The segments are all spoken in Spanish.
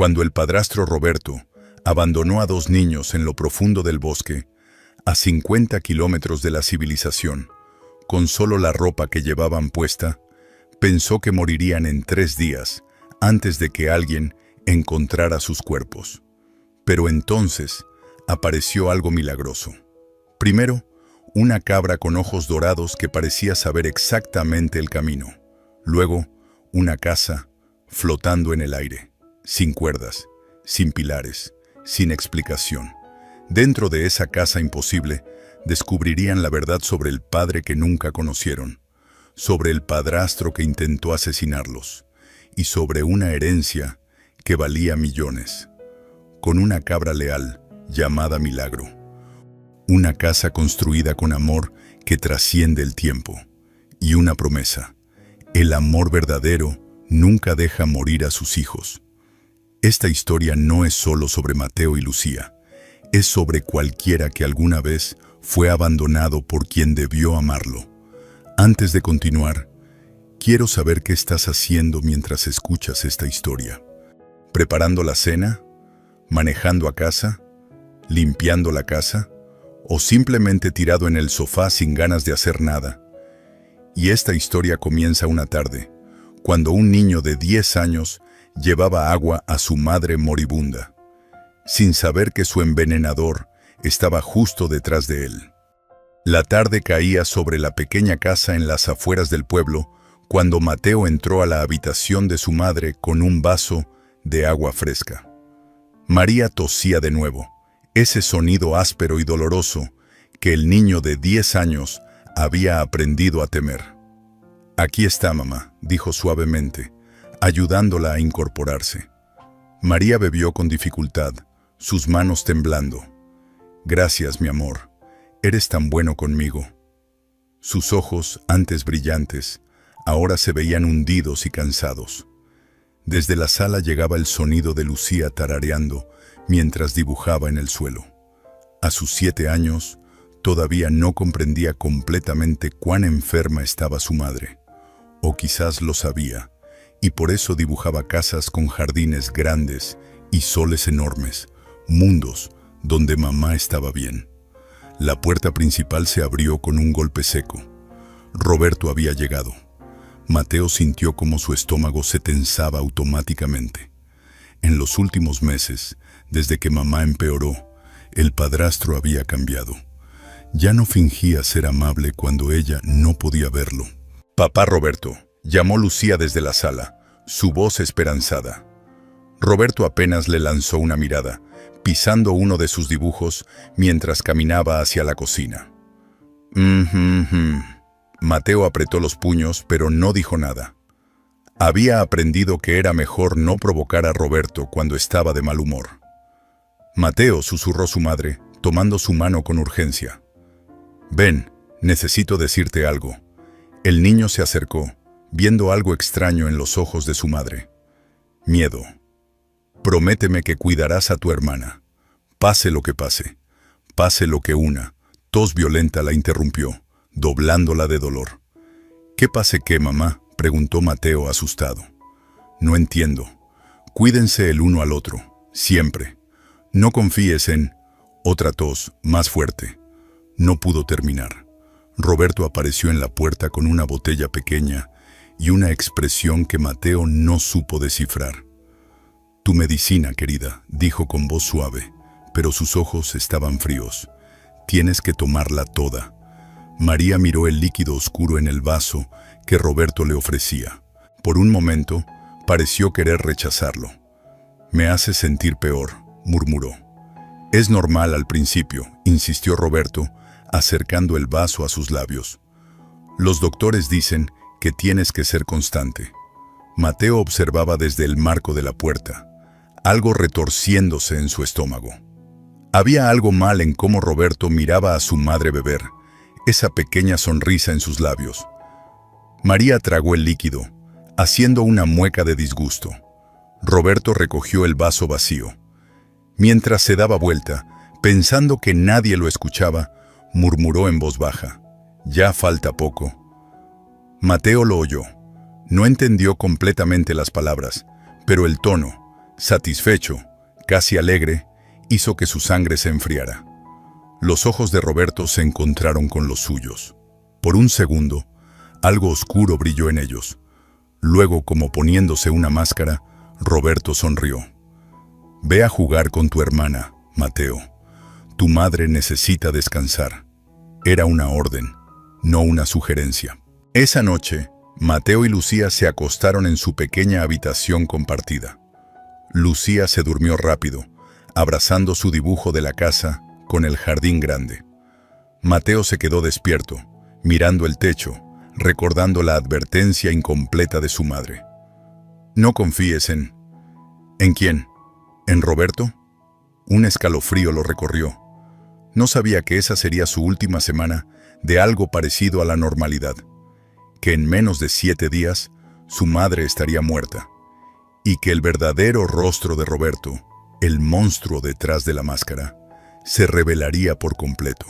cuando el padrastro Roberto abandonó a 2 niños en lo profundo del bosque, a 50 kilómetros de la civilización, con solo la ropa que llevaban puesta, pensó que morirían en 3 días antes de que alguien encontrara sus cuerpos. Pero entonces apareció algo milagroso. Primero, una cabra con ojos dorados que parecía saber exactamente el camino. Luego, una casa flotando en el aire, sin cuerdas, sin pilares, sin explicación. Dentro de esa casa imposible, descubrirían la verdad sobre el padre que nunca conocieron, sobre el padrastro que intentó asesinarlos, y sobre una herencia que valía millones. Con una cabra leal, llamada Milagro. Una casa construida con amor que trasciende el tiempo. Y una promesa: el amor verdadero nunca deja morir a sus hijos. Esta historia no es solo sobre Mateo y Lucía, es sobre cualquiera que alguna vez fue abandonado por quien debió amarlo. Antes de continuar, quiero saber qué estás haciendo mientras escuchas esta historia. ¿Preparando la cena? ¿Manejando a casa? ¿Limpiando la casa? ¿O simplemente tirado en el sofá sin ganas de hacer nada? Y esta historia comienza una tarde, cuando un niño de 10 años llevaba agua a su madre moribunda, sin saber que su envenenador estaba justo detrás de él. La tarde caía sobre la pequeña casa en las afueras del pueblo, cuando Mateo entró a la habitación de su madre con un vaso de agua fresca. María tosía de nuevo, ese sonido áspero y doloroso que el niño de 10 años había aprendido a temer. «Aquí está, mamá», dijo suavemente, ayudándola a incorporarse. María bebió con dificultad, sus manos temblando. «Gracias, mi amor, eres tan bueno conmigo». Sus ojos, antes brillantes, ahora se veían hundidos y cansados. Desde la sala llegaba el sonido de Lucía tarareando mientras dibujaba en el suelo. A sus 7 años, todavía no comprendía completamente cuán enferma estaba su madre. O quizás lo sabía, y por eso dibujaba casas con jardines grandes y soles enormes, mundos donde mamá estaba bien. La puerta principal se abrió con un golpe seco. Roberto había llegado. Mateo sintió como su estómago se tensaba automáticamente. En los últimos meses, desde que mamá empeoró, el padrastro había cambiado. Ya no fingía ser amable cuando ella no podía verlo. «Papá Roberto», llamó Lucía desde la sala, su voz esperanzada. Roberto apenas le lanzó una mirada, pisando uno de sus dibujos mientras caminaba hacia la cocina. Mateo apretó los puños, pero no dijo nada. Había aprendido que era mejor no provocar a Roberto cuando estaba de mal humor. «Mateo», susurró su madre, tomando su mano con urgencia. «Ven, necesito decirte algo». El niño se acercó, viendo algo extraño en los ojos de su madre. Miedo. «Prométeme que cuidarás a tu hermana. Pase lo que pase. Pase lo que una tos violenta la interrumpió, doblándola de dolor». «¿Qué pase qué, mamá?», preguntó Mateo asustado. «No entiendo. Cuídense el uno al otro, siempre. No confíes en...». Otra tos, más fuerte. No pudo terminar. Roberto apareció en la puerta con una botella pequeña y una expresión que Mateo no supo descifrar. «Tu medicina, querida», dijo con voz suave, pero sus ojos estaban fríos. «Tienes que tomarla toda». María miró el líquido oscuro en el vaso que Roberto le ofrecía. Por un momento, pareció querer rechazarlo. «Me hace sentir peor», murmuró. «Es normal al principio», insistió Roberto, acercando el vaso a sus labios. «Los doctores dicen que tienes que ser constante». Mateo observaba desde el marco de la puerta, algo retorciéndose en su estómago. Había algo mal en cómo Roberto miraba a su madre beber, esa pequeña sonrisa en sus labios. María tragó el líquido, haciendo una mueca de disgusto. Roberto recogió el vaso vacío. Mientras se daba vuelta, pensando que nadie lo escuchaba, murmuró en voz baja: «Ya falta poco». Mateo lo oyó. No entendió completamente las palabras, pero el tono, Satisfecho, casi alegre, hizo que su sangre se enfriara. Los ojos de Roberto se encontraron con los suyos. Por un segundo, algo oscuro brilló en ellos. Luego, como poniéndose una máscara, Roberto sonrió. «Ve a jugar con tu hermana, Mateo. Tu madre necesita descansar». Era una orden, no una sugerencia. Esa noche, Mateo y Lucía se acostaron en su pequeña habitación compartida. Lucía se durmió rápido, abrazando su dibujo de la casa con el jardín grande. Mateo se quedó despierto, mirando el techo, recordando la advertencia incompleta de su madre. «No confíes en...» «¿En quién? ¿En Roberto?» Un escalofrío lo recorrió. No sabía que esa sería su última semana de algo parecido a la normalidad, que en menos de 7 días su madre estaría muerta, y que el verdadero rostro de Roberto, el monstruo detrás de la máscara, se revelaría por completo,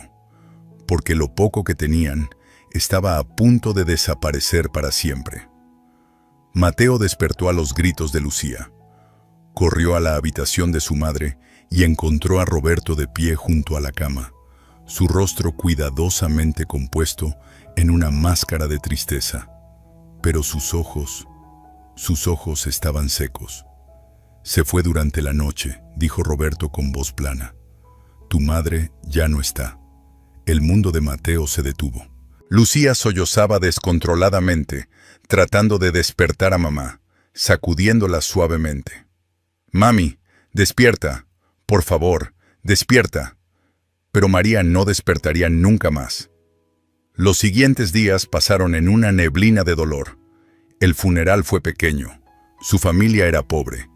porque lo poco que tenían estaba a punto de desaparecer para siempre. Mateo despertó a los gritos de Lucía. Corrió a la habitación de su madre y encontró a Roberto de pie junto a la cama, su rostro cuidadosamente compuesto en una máscara de tristeza. Pero sus ojos estaban secos. «Se fue durante la noche», dijo Roberto con voz plana. «Tu madre ya no está». El mundo de Mateo se detuvo. Lucía sollozaba descontroladamente, tratando de despertar a mamá, sacudiéndola suavemente. «Mami, despierta, por favor, despierta». Pero María no despertaría nunca más. Los siguientes días pasaron en una neblina de dolor. El funeral fue pequeño, su familia era pobre,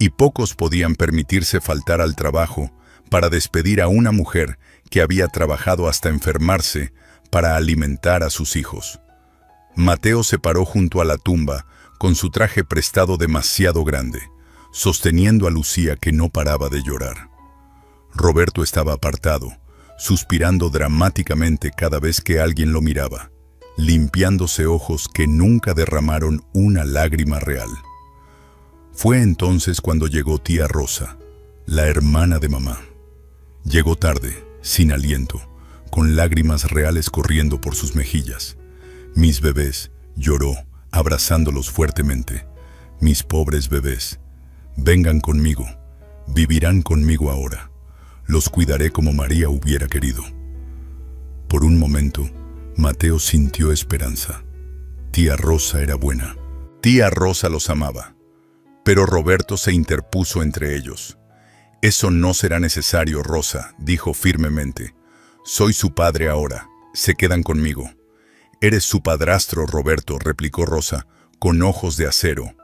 y pocos podían permitirse faltar al trabajo para despedir a una mujer que había trabajado hasta enfermarse para alimentar a sus hijos. Mateo se paró junto a la tumba con su traje prestado demasiado grande, sosteniendo a Lucía que no paraba de llorar. Roberto estaba apartado, suspirando dramáticamente cada vez que alguien lo miraba, limpiándose ojos que nunca derramaron una lágrima real. Fue entonces cuando llegó tía Rosa, la hermana de mamá. Llegó tarde, sin aliento, con lágrimas reales corriendo por sus mejillas. «Mis bebés», lloró, abrazándolos fuertemente. «Mis pobres bebés. Vengan conmigo, vivirán conmigo ahora. Los cuidaré como María hubiera querido». Por un momento, Mateo sintió esperanza. Tía Rosa era buena. Tía Rosa los amaba. Pero Roberto se interpuso entre ellos. «Eso no será necesario, Rosa», dijo firmemente. «Soy su padre ahora. Se quedan conmigo». «Eres su padrastro, Roberto», replicó Rosa, con ojos de acero.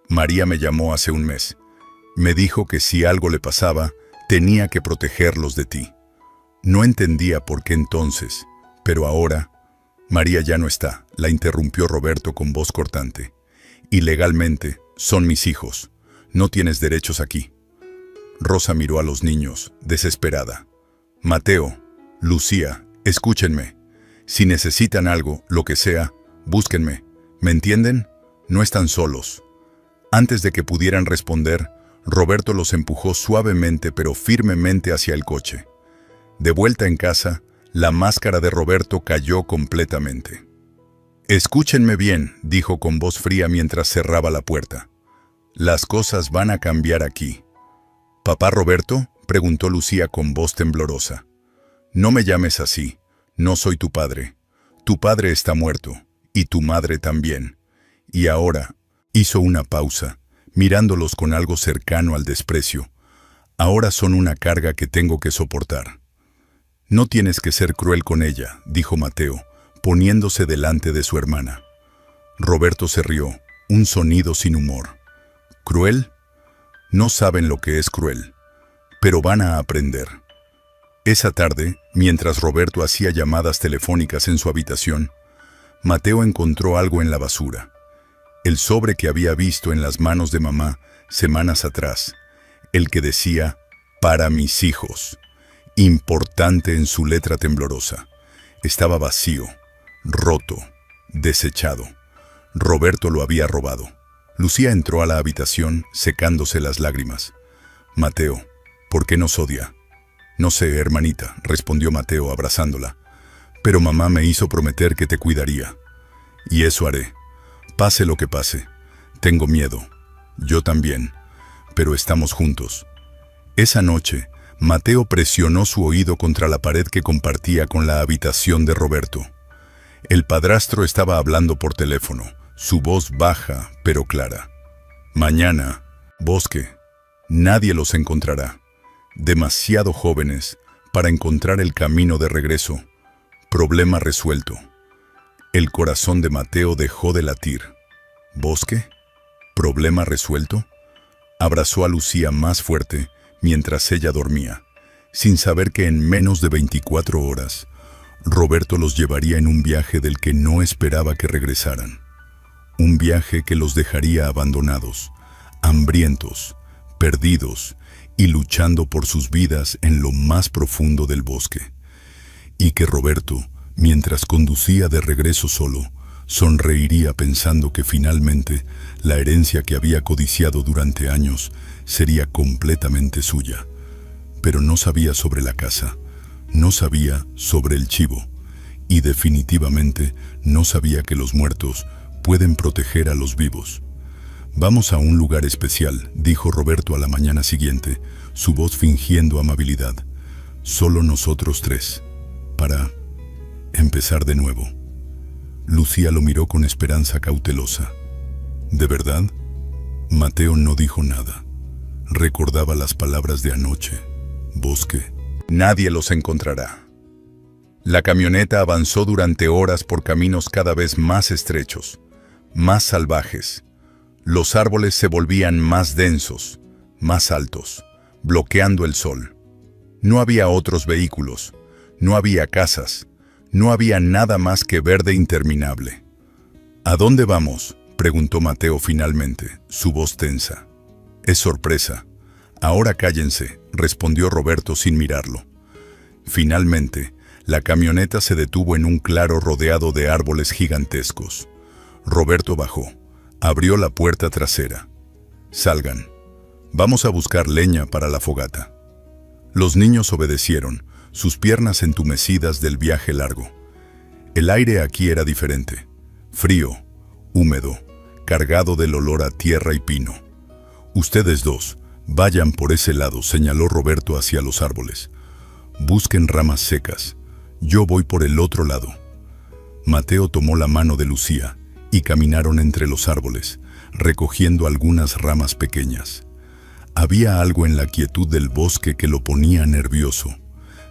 «María me llamó hace un mes. Me dijo que si algo le pasaba, tenía que protegerlos de ti». No entendía por qué entonces, pero ahora... «María ya no está», la interrumpió Roberto con voz cortante. «Y legalmente, son mis hijos. No tienes derechos aquí». Rosa miró a los niños, desesperada. «Mateo, Lucía, escúchenme. Si necesitan algo, lo que sea, búsquenme. ¿Me entienden? No están solos». Antes de que pudieran responder, Roberto los empujó suavemente pero firmemente hacia el coche. De vuelta en casa, la máscara de Roberto cayó completamente. «Escúchenme bien», dijo con voz fría mientras cerraba la puerta. «Las cosas van a cambiar aquí». «¿Papá Roberto?», preguntó Lucía con voz temblorosa. «No me llames así. No soy tu padre. Tu padre está muerto, y tu madre también. Y ahora», hizo una pausa, mirándolos con algo cercano al desprecio, «ahora son una carga que tengo que soportar». «No tienes que ser cruel con ella», dijo Mateo, poniéndose delante de su hermana. Roberto se rió, un sonido sin humor. «¿Cruel? No saben lo que es cruel, pero van a aprender». Esa tarde, mientras Roberto hacía llamadas telefónicas en su habitación, Mateo encontró algo en la basura. El sobre que había visto en las manos de mamá semanas atrás, el que decía «Para mis hijos», importante en su letra temblorosa. Estaba vacío, roto, desechado. Roberto lo había robado. Lucía entró a la habitación, secándose las lágrimas. Mateo, ¿por qué nos odia? No sé, hermanita, respondió Mateo abrazándola. Pero mamá me hizo prometer que te cuidaría. Y eso haré. Pase lo que pase. Tengo miedo. Yo también. Pero estamos juntos. Esa noche, Mateo presionó su oído contra la pared que compartía con la habitación de Roberto. El padrastro estaba hablando por teléfono, su voz baja pero clara. Mañana, Bosque, nadie los encontrará. Demasiado jóvenes para encontrar el camino de regreso. Problema resuelto. El corazón de Mateo dejó de latir. ¿Bosque? ¿Problema resuelto? Abrazó a Lucía más fuerte mientras ella dormía, sin saber que en menos de 24 horas, Roberto los llevaría en un viaje del que no esperaba que regresaran. Un viaje que los dejaría abandonados, hambrientos, perdidos y luchando por sus vidas en lo más profundo del bosque. Y que Roberto, mientras conducía de regreso solo, sonreiría pensando que finalmente la herencia que había codiciado durante años sería completamente suya. Pero no sabía sobre la casa, no sabía sobre el chivo, y definitivamente no sabía que los muertos pueden proteger a los vivos. Vamos a un lugar especial, dijo Roberto a la mañana siguiente, su voz fingiendo amabilidad. Solo nosotros tres, para empezar de nuevo. Lucía lo miró con esperanza cautelosa. ¿De verdad? Mateo no dijo nada. Recordaba las palabras de anoche. Bosque. Nadie los encontrará. La camioneta avanzó durante horas por caminos cada vez más estrechos, más salvajes. Los árboles se volvían más densos, más altos, bloqueando el sol. No había otros vehículos, no había casas, no había nada más que verde interminable. ¿A dónde vamos?, preguntó Mateo finalmente, su voz tensa. Es sorpresa. Ahora cállense, respondió Roberto sin mirarlo. Finalmente, la camioneta se detuvo en un claro rodeado de árboles gigantescos. Roberto bajó, abrió la puerta trasera. Salgan. Vamos a buscar leña para la fogata. Los niños obedecieron, sus piernas entumecidas del viaje largo. El aire aquí era diferente, frío, húmedo, cargado del olor a tierra y pino. Ustedes dos, vayan por ese lado, señaló Roberto hacia los árboles. Busquen ramas secas. Yo voy por el otro lado. Mateo tomó la mano de Lucía y caminaron entre los árboles, recogiendo algunas ramas pequeñas. Había algo en la quietud del bosque que lo ponía nervioso.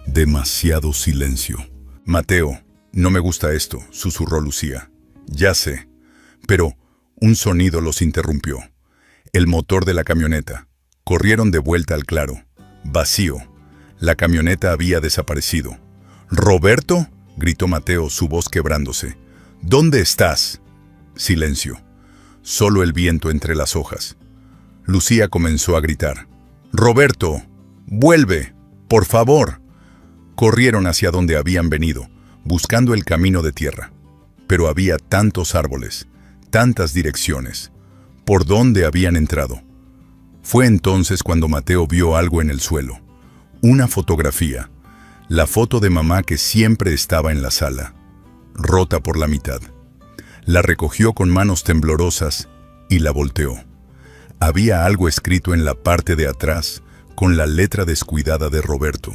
Demasiado silencio. Mateo, no me gusta esto, susurró Lucía. Ya sé, pero un sonido los interrumpió. El motor de la camioneta. Corrieron de vuelta al claro. Vacío. La camioneta había desaparecido. ¿Roberto?, gritó Mateo, su voz quebrándose. ¿Dónde estás? Silencio. Solo el viento entre las hojas. Lucía comenzó a gritar. ¡Roberto! ¡Vuelve! ¡Por favor! Corrieron hacia donde habían venido, buscando el camino de tierra. Pero había tantos árboles, tantas direcciones. ¿Por dónde habían entrado? Fue entonces cuando Mateo vio algo en el suelo. Una fotografía. La foto de mamá que siempre estaba en la sala, rota por la mitad. La recogió con manos temblorosas y la volteó. Había algo escrito en la parte de atrás, con la letra descuidada de Roberto.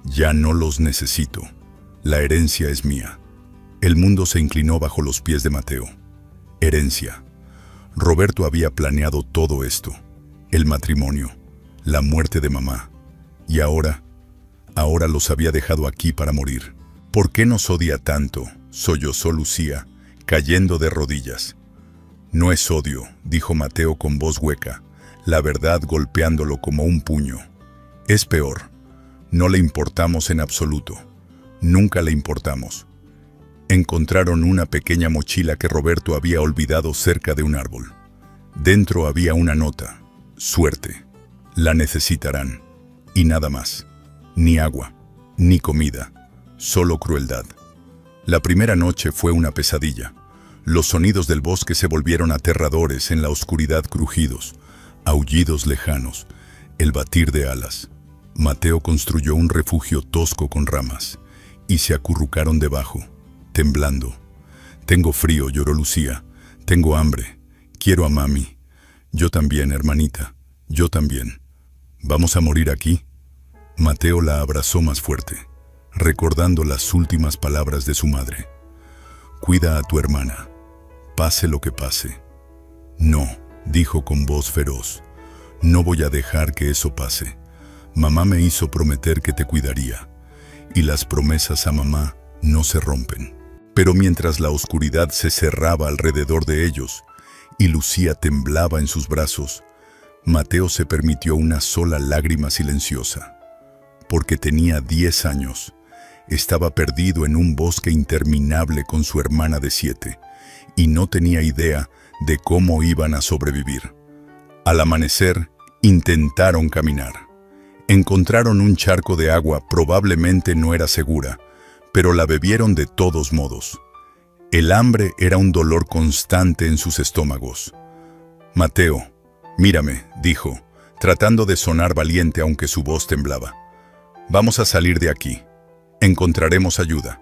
Ya no los necesito. La herencia es mía. El mundo se inclinó bajo los pies de Mateo. Herencia. Roberto había planeado todo esto. El matrimonio, la muerte de mamá. Y ahora los había dejado aquí para morir. ¿Por qué nos odia tanto?, sollozó Lucía, cayendo de rodillas. No es odio, dijo Mateo con voz hueca, la verdad golpeándolo como un puño. Es peor. No le importamos en absoluto. Nunca le importamos. Encontraron una pequeña mochila que Roberto había olvidado cerca de un árbol. Dentro había una nota. Suerte. La necesitarán. Y nada más. Ni agua, ni comida. Solo crueldad. La primera noche fue una pesadilla. Los sonidos del bosque se volvieron aterradores, en la oscuridad crujidos, aullidos lejanos, el batir de alas. Mateo construyó un refugio tosco con ramas, y se acurrucaron debajo, temblando. «Tengo frío», lloró Lucía. «Tengo hambre. Quiero a mami». «Yo también, hermanita. Yo también». «¿Vamos a morir aquí?» Mateo la abrazó más fuerte, recordando las últimas palabras de su madre. «Cuida a tu hermana, pase lo que pase». «No», dijo con voz feroz. «No voy a dejar que eso pase. Mamá me hizo prometer que te cuidaría, y las promesas a mamá no se rompen». Pero mientras la oscuridad se cerraba alrededor de ellos y Lucía temblaba en sus brazos, Mateo se permitió una sola lágrima silenciosa. Porque tenía 10 años, estaba perdido en un bosque interminable con su hermana de 7 y no tenía idea de cómo iban a sobrevivir. Al amanecer, intentaron caminar. Encontraron un charco de agua, probablemente no era segura, pero la bebieron de todos modos. El hambre era un dolor constante en sus estómagos. «Mateo, mírame», dijo, tratando de sonar valiente aunque su voz temblaba. «Vamos a salir de aquí. Encontraremos ayuda».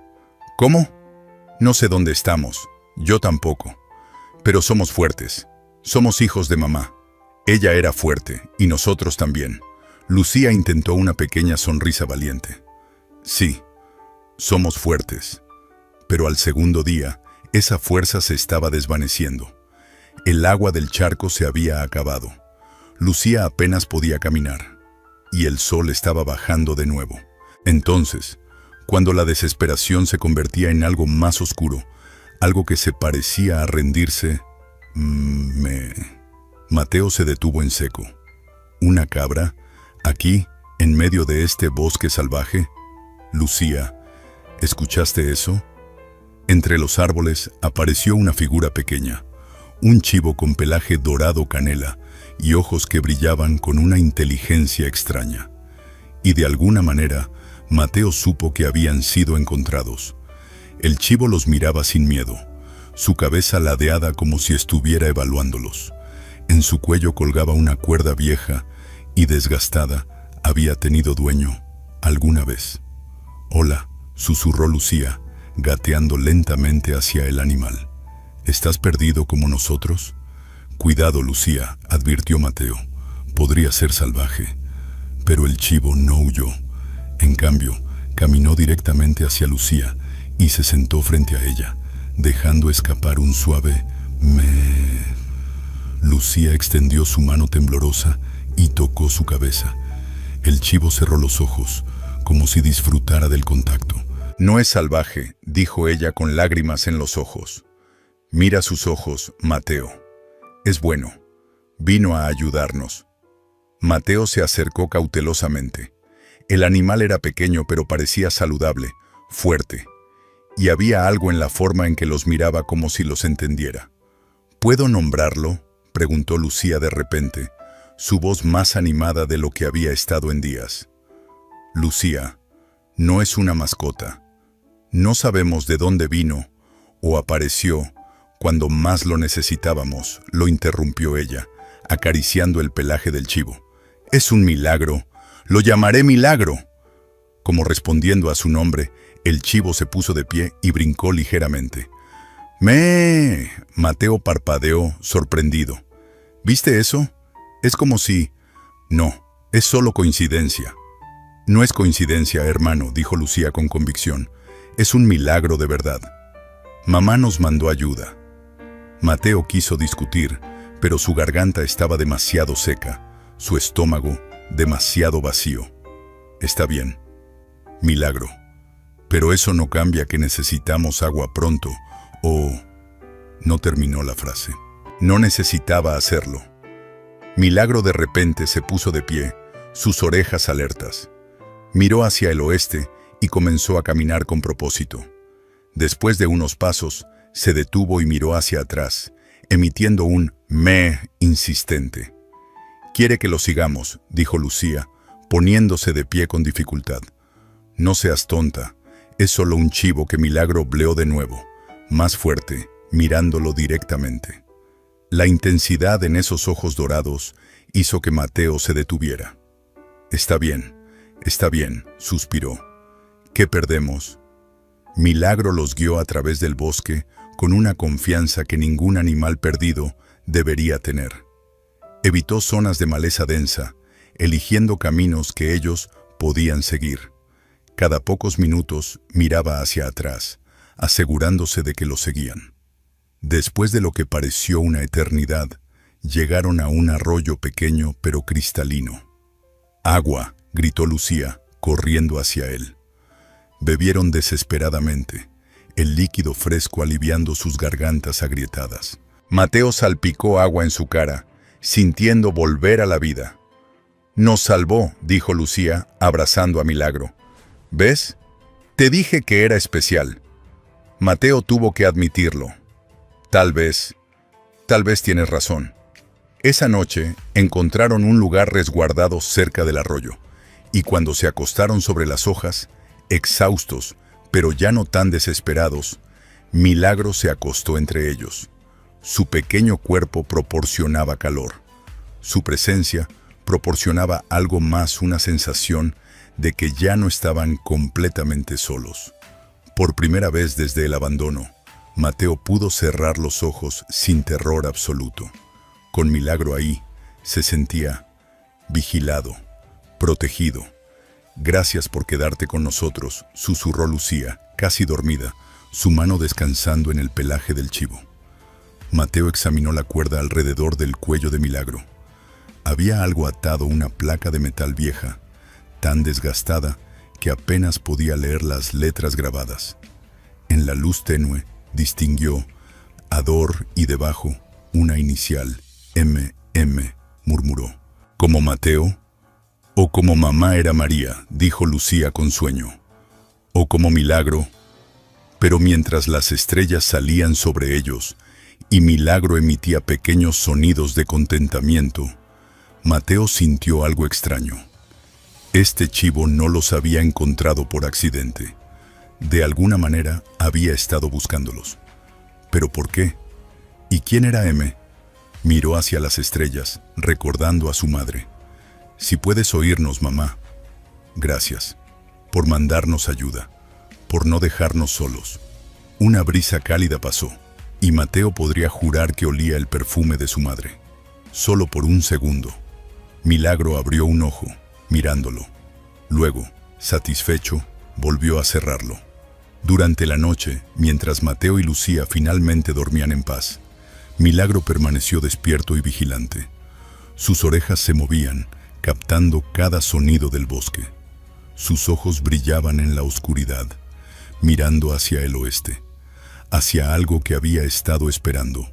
«¿Cómo?» «No sé dónde estamos. Yo tampoco. Pero somos fuertes. Somos hijos de mamá. Ella era fuerte, y nosotros también». Lucía intentó una pequeña sonrisa valiente. «Sí, somos fuertes». Pero al segundo día, esa fuerza se estaba desvaneciendo. El agua del charco se había acabado. Lucía apenas podía caminar, y el sol estaba bajando de nuevo. Entonces, cuando la desesperación se convertía en algo más oscuro, algo que se parecía a rendirse, Mateo se detuvo en seco. ¿Una cabra? ¿Aquí, en medio de este bosque salvaje? «Lucía, ¿escuchaste eso?» Entre los árboles apareció una figura pequeña, un chivo con pelaje dorado canela y ojos que brillaban con una inteligencia extraña. Y de alguna manera, Mateo supo que habían sido encontrados. El chivo los miraba sin miedo, su cabeza ladeada como si estuviera evaluándolos. En su cuello colgaba una cuerda vieja y desgastada, había tenido dueño alguna vez. «Hola», susurró Lucía, gateando lentamente hacia el animal. «¿Estás perdido como nosotros?» «Cuidado, Lucía», advirtió Mateo. «Podría ser salvaje». Pero el chivo no huyó. En cambio, caminó directamente hacia Lucía y se sentó frente a ella, dejando escapar un suave «me». Lucía extendió su mano temblorosa y tocó su cabeza. El chivo cerró los ojos, como si disfrutara del contacto. «No es salvaje», dijo ella con lágrimas en los ojos. «Mira sus ojos, Mateo. Es bueno. Vino a ayudarnos». Mateo se acercó cautelosamente. El animal era pequeño pero parecía saludable, fuerte. Y había algo en la forma en que los miraba como si los entendiera. «¿Puedo nombrarlo?», preguntó Lucía de repente, su voz más animada de lo que había estado en días. «Lucía, no es una mascota. No sabemos de dónde vino o apareció cuando más lo necesitábamos», lo interrumpió ella, acariciando el pelaje del chivo. «Es un milagro. Lo llamaré milagro». Como respondiendo a su nombre, el chivo se puso de pie y brincó ligeramente. «¡Me!», Mateo parpadeó, sorprendido. «¿Viste eso? Es como si...». «No, es solo coincidencia». «No es coincidencia, hermano», dijo Lucía con convicción. «Es un milagro de verdad. Mamá nos mandó ayuda». Mateo quiso discutir, pero su garganta estaba demasiado seca, su estómago demasiado vacío. «Está bien. Milagro. Pero eso no cambia que necesitamos agua pronto, o...». No terminó la frase. No necesitaba hacerlo. Milagro de repente se puso de pie, sus orejas alertas. Miró hacia el oeste y comenzó a caminar con propósito. Después de unos pasos, se detuvo y miró hacia atrás, emitiendo un «me» insistente. «Quiere que lo sigamos», dijo Lucía, poniéndose de pie con dificultad. «No seas tonta, es solo un chivo que Milagro bleó de nuevo, más fuerte, mirándolo directamente. La intensidad en esos ojos dorados hizo que Mateo se detuviera. Está bien, suspiró. ¿Qué perdemos? Milagro los guió a través del bosque con una confianza que ningún animal perdido debería tener. Evitó zonas de maleza densa, eligiendo caminos que ellos podían seguir. Cada pocos minutos miraba hacia atrás, asegurándose de que lo seguían. Después de lo que pareció una eternidad, llegaron a un arroyo pequeño pero cristalino. «Agua», gritó Lucía, corriendo hacia él. Bebieron desesperadamente, el líquido fresco aliviando sus gargantas agrietadas. Mateo salpicó agua en su cara, sintiendo volver a la vida. «Nos salvó», dijo Lucía, abrazando a Milagro. «¿Ves? Te dije que era especial». Mateo tuvo que admitirlo. Tal vez tienes razón. Esa noche encontraron un lugar resguardado cerca del arroyo, y cuando se acostaron sobre las hojas, exhaustos, pero ya no tan desesperados, Milagro se acostó entre ellos. Su pequeño cuerpo proporcionaba calor. Su presencia proporcionaba algo más, una sensación de que ya no estaban completamente solos. Por primera vez desde el abandono, Mateo pudo cerrar los ojos sin terror absoluto. Con Milagro ahí, se sentía vigilado, protegido. «Gracias por quedarte con nosotros», susurró Lucía, casi dormida, su mano descansando en el pelaje del chivo. Mateo examinó la cuerda alrededor del cuello de Milagro. Había algo atado, una placa de metal vieja, tan desgastada que apenas podía leer las letras grabadas. En la luz tenue distinguió Ador y debajo una inicial, M, murmuró. «¿Como Mateo? «O como mamá era María», dijo Lucía con sueño. «O como Milagro». Pero mientras las estrellas salían sobre ellos y Milagro emitía pequeños sonidos de contentamiento, Mateo sintió algo extraño. Este chivo no los había encontrado por accidente. De alguna manera había estado buscándolos. ¿Pero por qué? ¿Y quién era M? Miró hacia las estrellas, recordando a su madre. «Si puedes oírnos, mamá. Gracias por mandarnos ayuda, por no dejarnos solos». Una brisa cálida pasó, y Mateo podría jurar que olía el perfume de su madre. Solo por un segundo. Milagro abrió un ojo, mirándolo. Luego, satisfecho, volvió a cerrarlo. Durante la noche, mientras Mateo y Lucía finalmente dormían en paz, Milagro permaneció despierto y vigilante. Sus orejas se movían, captando cada sonido del bosque. Sus ojos brillaban en la oscuridad, mirando hacia el oeste, hacia algo que había estado esperando,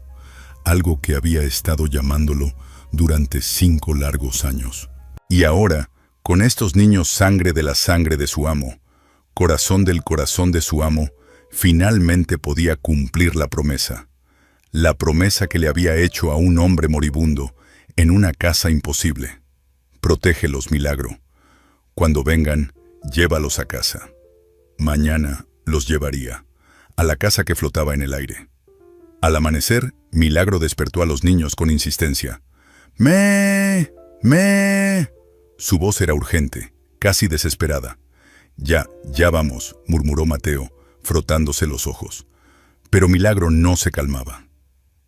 algo que había estado llamándolo durante 5 largos años. Y ahora, con estos niños, sangre de la sangre de su amo, corazón del corazón de su amo, finalmente podía cumplir la promesa que le había hecho a un hombre moribundo en una casa imposible. «Protégelos, Milagro. Cuando vengan, llévalos a casa». Mañana los llevaría, a la casa que flotaba en el aire. Al amanecer, Milagro despertó a los niños con insistencia. «¡Me! ¡Me!». Su voz era urgente, casi desesperada. Ya vamos», murmuró Mateo, frotándose los ojos. Pero Milagro no se calmaba.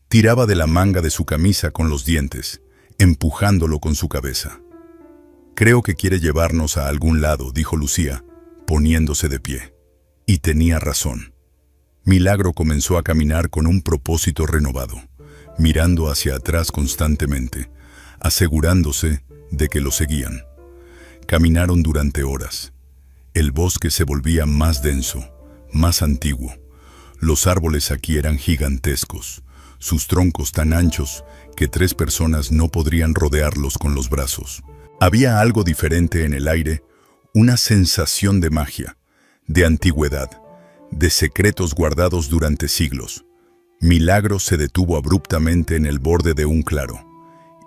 Tiraba de la manga de su camisa con los dientes, empujándolo con su cabeza. «Creo que quiere llevarnos a algún lado», dijo Lucía, poniéndose de pie. Y tenía razón. Milagro comenzó a caminar con un propósito renovado, mirando hacia atrás constantemente, asegurándose de que lo seguían. Caminaron durante horas. El bosque se volvía más denso, más antiguo. Los árboles aquí eran gigantescos, sus troncos tan anchos que 3 personas no podrían rodearlos con los brazos. Había algo diferente en el aire, una sensación de magia, de antigüedad, de secretos guardados durante siglos. Milagro se detuvo abruptamente en el borde de un claro,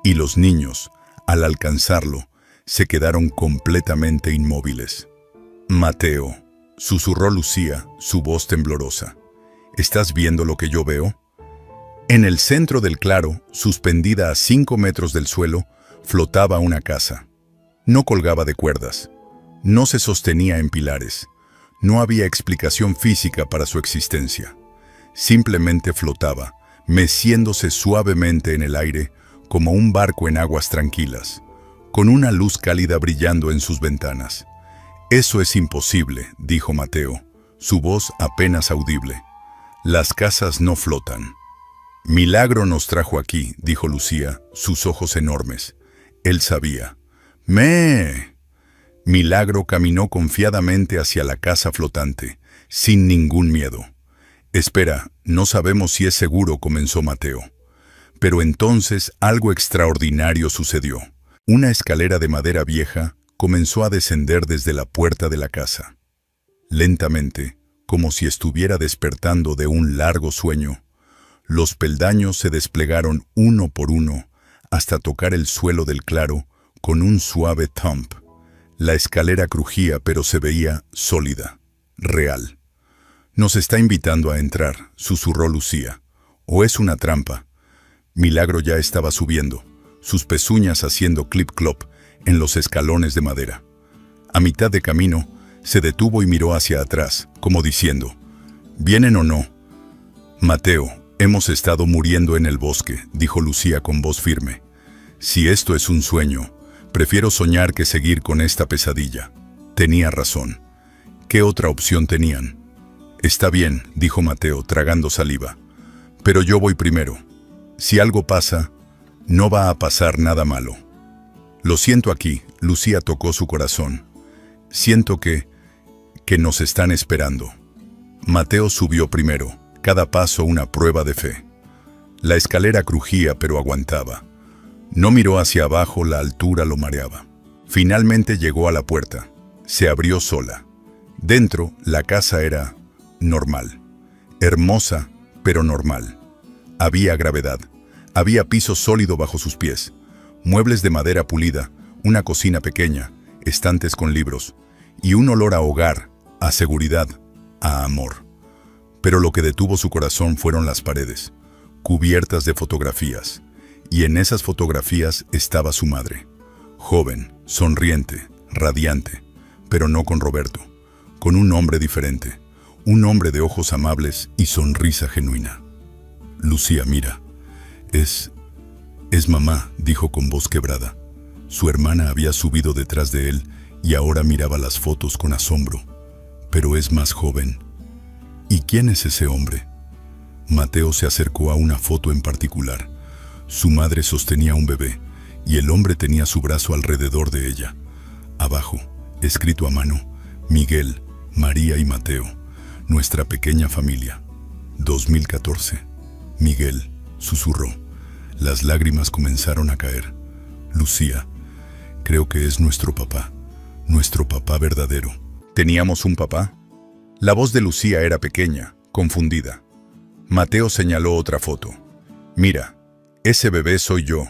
y los niños, al alcanzarlo, se quedaron completamente inmóviles. «Mateo», susurró Lucía, su voz temblorosa. «¿Estás viendo lo que yo veo? En el centro del claro, suspendida a 5 metros del suelo, flotaba una casa. No colgaba de cuerdas. No se sostenía en pilares. No había explicación física para su existencia. Simplemente flotaba, meciéndose suavemente en el aire como un barco en aguas tranquilas, con una luz cálida brillando en sus ventanas. «Eso es imposible», dijo Mateo, su voz apenas audible. «Las casas no flotan». «Milagro nos trajo aquí», dijo Lucía, sus ojos enormes. Él sabía. «¡Mee!». Milagro caminó confiadamente hacia la casa flotante, sin ningún miedo. «Espera, no sabemos si es seguro», comenzó Mateo. Pero entonces algo extraordinario sucedió. Una escalera de madera vieja comenzó a descender desde la puerta de la casa. Lentamente, como si estuviera despertando de un largo sueño, los peldaños se desplegaron uno por uno hasta tocar el suelo del claro con un suave thump. La escalera crujía, pero se veía sólida, real. «Nos está invitando a entrar», susurró Lucía. «¿O es una trampa?». Milagro ya estaba subiendo, sus pezuñas haciendo clip-clop en los escalones de madera. A mitad de camino, se detuvo y miró hacia atrás, como diciendo, «¿Vienen o no?». «Mateo, hemos estado muriendo en el bosque», dijo Lucía con voz firme. «Si esto es un sueño, prefiero soñar que seguir con esta pesadilla». Tenía razón. ¿Qué otra opción tenían? «Está bien», dijo Mateo, tragando saliva. «Pero yo voy primero. Si algo pasa, no va a pasar nada malo». «Lo siento aquí», Lucía tocó su corazón. «Siento que nos están esperando». Mateo subió primero, cada paso una prueba de fe. La escalera crujía, pero aguantaba. No miró hacia abajo, la altura lo mareaba. Finalmente llegó a la puerta. Se abrió sola. Dentro, la casa era normal. Hermosa, pero normal. Había gravedad. Había piso sólido bajo sus pies. Muebles de madera pulida, una cocina pequeña, estantes con libros, y un olor a hogar, a seguridad, a amor. Pero lo que detuvo su corazón fueron las paredes, cubiertas de fotografías, y en esas fotografías estaba su madre, joven, sonriente, radiante, pero no con Roberto, con un hombre diferente, un hombre de ojos amables y sonrisa genuina. «Lucía, mira, es mamá», dijo con voz quebrada. Su hermana había subido detrás de él y ahora miraba las fotos con asombro. «Pero es más joven». «¿Y quién es ese hombre?». Mateo se acercó a una foto en particular. Su madre sostenía un bebé y el hombre tenía su brazo alrededor de ella. Abajo, escrito a mano, «Miguel, María y Mateo, nuestra pequeña familia. 2014. Miguel», susurró. Las lágrimas comenzaron a caer. «Lucía, creo que es nuestro papá verdadero». ¿Teníamos un papá? La voz de Lucía era pequeña, confundida. Mateo señaló otra foto. «Mira, ese bebé soy yo.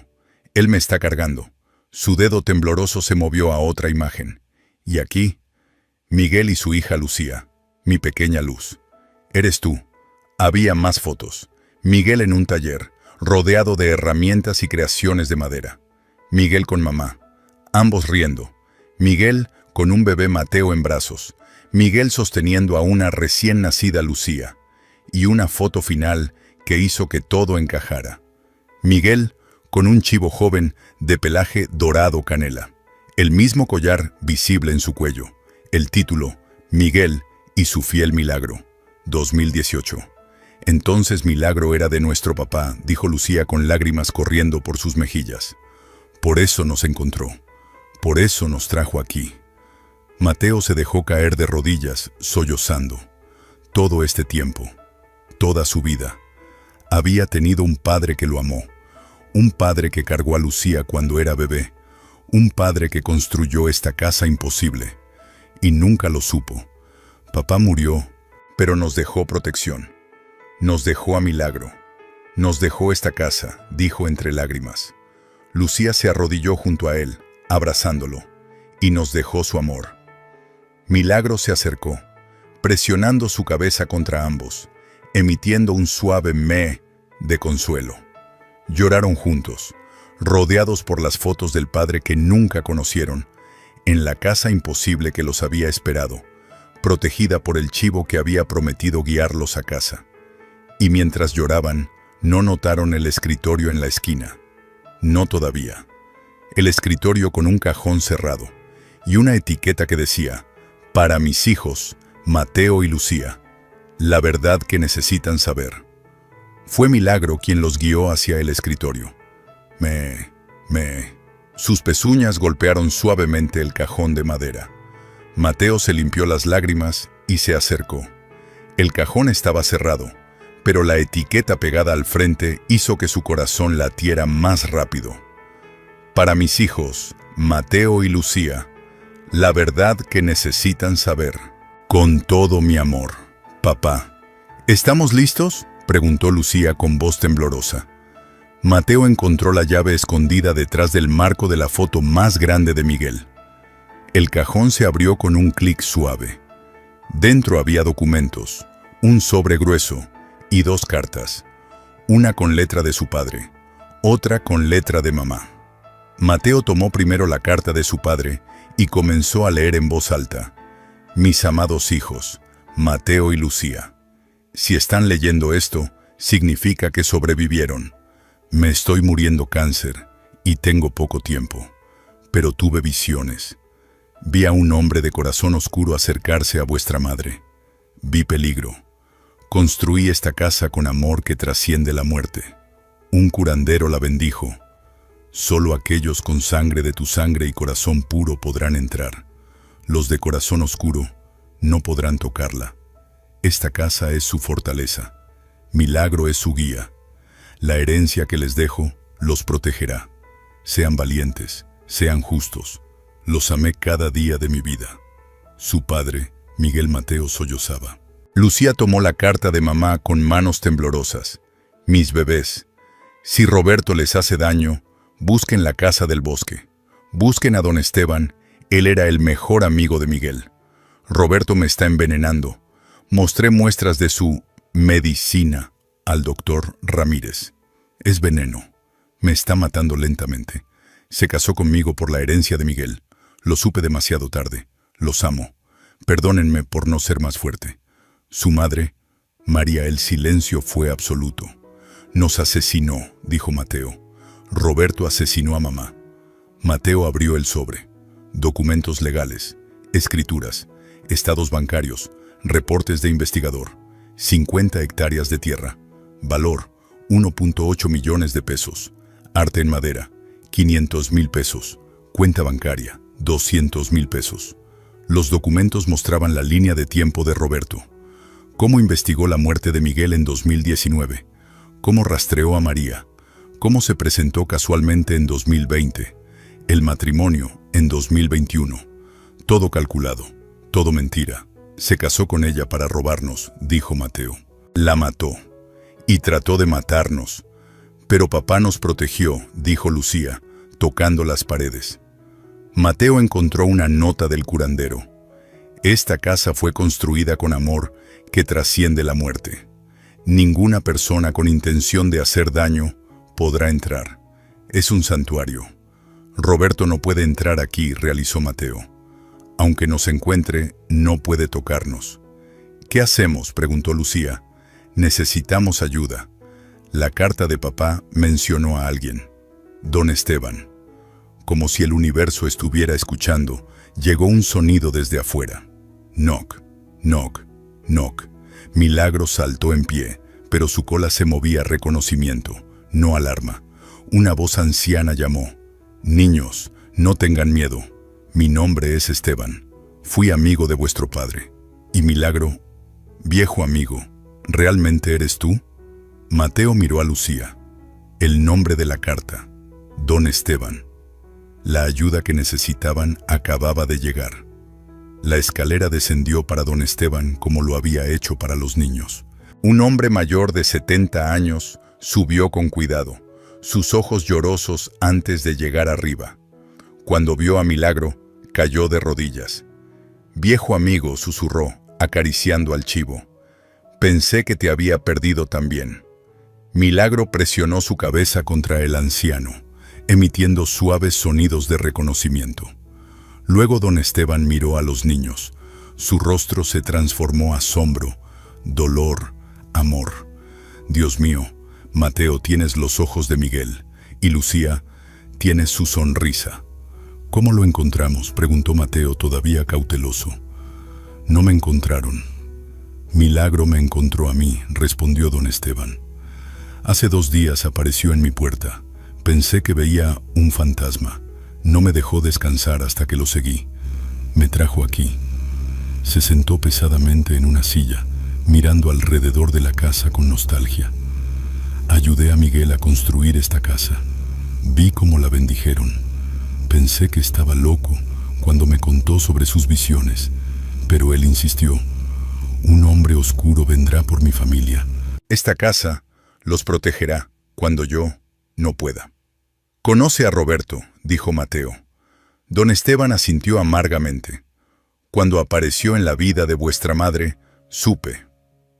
Él me está cargando». Su dedo tembloroso se movió a otra imagen. «Y aquí, Miguel y su hija Lucía, mi pequeña luz. Eres tú». Había más fotos. Miguel en un taller, rodeado de herramientas y creaciones de madera. Miguel con mamá, ambos riendo. Miguel con un bebé Mateo en brazos. Miguel sosteniendo a una recién nacida Lucía. Y una foto final que hizo que todo encajara. Miguel con un chivo joven de pelaje dorado canela. El mismo collar visible en su cuello. El título, Miguel y su fiel milagro. 2018. «Entonces Milagro era de nuestro papá», dijo Lucía con lágrimas corriendo por sus mejillas. «Por eso nos encontró. Por eso nos trajo aquí». Mateo se dejó caer de rodillas, sollozando. Todo este tiempo, toda su vida, había tenido un padre que lo amó. Un padre que cargó a Lucía cuando era bebé. Un padre que construyó esta casa imposible. Y nunca lo supo. Papá murió, pero nos dejó protección. Nos dejó a Milagro. Nos dejó esta casa, dijo entre lágrimas. Lucía se arrodilló junto a él, abrazándolo, y nos dejó su amor. Milagro se acercó, presionando su cabeza contra ambos, emitiendo un suave meh de consuelo. Lloraron juntos, rodeados por las fotos del padre que nunca conocieron, en la casa imposible que los había esperado, protegida por el chivo que había prometido guiarlos a casa. Y mientras lloraban, no notaron el escritorio en la esquina. No todavía. El escritorio con un cajón cerrado y una etiqueta que decía: para mis hijos, Mateo y Lucía, la verdad que necesitan saber. Fue Milagro quien los guió hacia el escritorio. Sus pezuñas golpearon suavemente el cajón de madera. Mateo se limpió las lágrimas y se acercó. El cajón estaba cerrado, pero la etiqueta pegada al frente hizo que su corazón latiera más rápido. Para mis hijos, Mateo y Lucía, la verdad que necesitan saber. Con todo mi amor, papá. ¿Estamos listos?, preguntó Lucía con voz temblorosa. Mateo encontró la llave escondida detrás del marco de la foto más grande de Miguel. El cajón se abrió con un clic suave. Dentro había documentos, un sobre grueso y 2 cartas, una con letra de su padre, otra con letra de mamá. Mateo tomó primero la carta de su padre y comenzó a leer en voz alta: mis amados hijos, Mateo y Lucía. Si están leyendo esto, significa que sobrevivieron. Me estoy muriendo cáncer y tengo poco tiempo, pero tuve visiones. Vi a un hombre de corazón oscuro acercarse a vuestra madre. Vi peligro. Construí esta casa con amor que trasciende la muerte. Un curandero la bendijo. Solo aquellos con sangre de tu sangre y corazón puro podrán entrar. Los de corazón oscuro no podrán tocarla. Esta casa es su fortaleza. Milagro es su guía. La herencia que les dejo los protegerá. Sean valientes, sean justos. Los amé cada día de mi vida. Su padre, Miguel Mateo, sollozaba. Lucía tomó la carta de mamá con manos temblorosas. Mis bebés, si Roberto les hace daño, busquen la casa del bosque. Busquen a don Esteban, él era el mejor amigo de Miguel. Roberto me está envenenando. Mostré muestras de su medicina al doctor Ramírez. Es veneno. Me está matando lentamente. Se casó conmigo por la herencia de Miguel. Lo supe demasiado tarde. Los amo. Perdónenme por no ser más fuerte. Su madre, María, el silencio fue absoluto. Nos asesinó, dijo Mateo. Roberto asesinó a mamá. Mateo abrió el sobre. Documentos legales, escrituras, estados bancarios, reportes de investigador, 50 hectáreas de tierra, valor 1.8 millones de pesos, arte en madera, 500,000 pesos, cuenta bancaria, 200,000 pesos. Los documentos mostraban la línea de tiempo de Roberto. Cómo investigó la muerte de Miguel en 2019, cómo rastreó a María, cómo se presentó casualmente en 2020, el matrimonio en 2021. Todo calculado, todo mentira. Se casó con ella para robarnos, dijo Mateo. La mató y trató de matarnos. Pero papá nos protegió, dijo Lucía, tocando las paredes. Mateo encontró una nota del curandero. Esta casa fue construida con amor que trasciende la muerte. Ninguna persona con intención de hacer daño podrá entrar. Es un santuario. Roberto no puede entrar aquí, realizó Mateo. Aunque nos encuentre, no puede tocarnos. ¿Qué hacemos?, preguntó Lucía. Necesitamos ayuda. La carta de papá mencionó a alguien. Don Esteban. Como si el universo estuviera escuchando, llegó un sonido desde afuera. Knock, knock, knock. Milagro saltó en pie, pero su cola se movía a reconocimiento, no alarma. Una voz anciana llamó. Niños, no tengan miedo. Mi nombre es Esteban. Fui amigo de vuestro padre. Y Milagro, viejo amigo, ¿realmente eres tú? Mateo miró a Lucía. El nombre de la carta. Don Esteban. La ayuda que necesitaban acababa de llegar. La escalera descendió para don Esteban como lo había hecho para los niños. Un hombre mayor de 70 años subió con cuidado, sus ojos llorosos antes de llegar arriba. Cuando vio a Milagro, cayó de rodillas. Viejo amigo, susurró, acariciando al chivo. Pensé que te había perdido también. Milagro presionó su cabeza contra el anciano, emitiendo suaves sonidos de reconocimiento. Luego don Esteban miró a los niños. Su rostro se transformó a asombro, dolor, amor. Dios mío, Mateo, tienes los ojos de Miguel, y Lucía, tienes su sonrisa. ¿Cómo lo encontramos?, preguntó Mateo, todavía cauteloso. No me encontraron. Milagro me encontró a mí, respondió don Esteban. Hace 2 días apareció en mi puerta. Pensé que veía un fantasma. No me dejó descansar hasta que lo seguí. Me trajo aquí. Se sentó pesadamente en una silla, mirando alrededor de la casa con nostalgia. Ayudé a Miguel a construir esta casa. Vi cómo la bendijeron. Pensé que estaba loco cuando me contó sobre sus visiones, pero él insistió. Un hombre oscuro vendrá por mi familia. Esta casa los protegerá cuando yo no pueda. Conoce a Roberto, dijo Mateo. Don Esteban asintió amargamente. Cuando apareció en la vida de vuestra madre,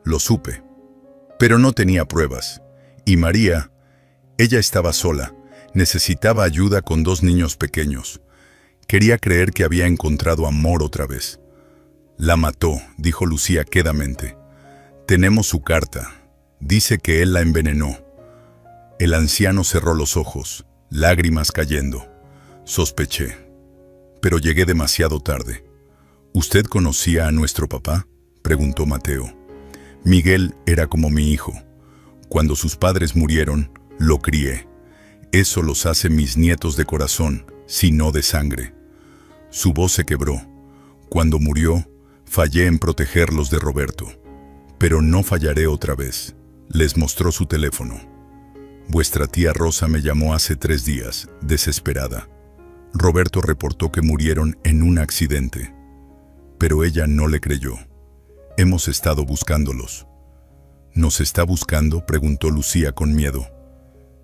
lo supe. Pero no tenía pruebas. Y María, ella estaba sola, necesitaba ayuda con 2 niños pequeños. Quería creer que había encontrado amor otra vez. La mató, dijo Lucía quedamente. Tenemos su carta. Dice que él la envenenó. El anciano cerró los ojos, lágrimas cayendo. Sospeché, pero llegué demasiado tarde. ¿Usted conocía a nuestro papá?, preguntó Mateo. Miguel era como mi hijo. Cuando sus padres murieron, lo crié. Eso los hace mis nietos de corazón, si no de sangre. Su voz se quebró. Cuando murió, fallé en protegerlos de Roberto. Pero no fallaré otra vez. Les mostró su teléfono. Vuestra tía Rosa me llamó hace 3 días, desesperada. Roberto reportó que murieron en un accidente. Pero ella no le creyó. Hemos estado buscándolos. ¿Nos está buscando?, preguntó Lucía con miedo.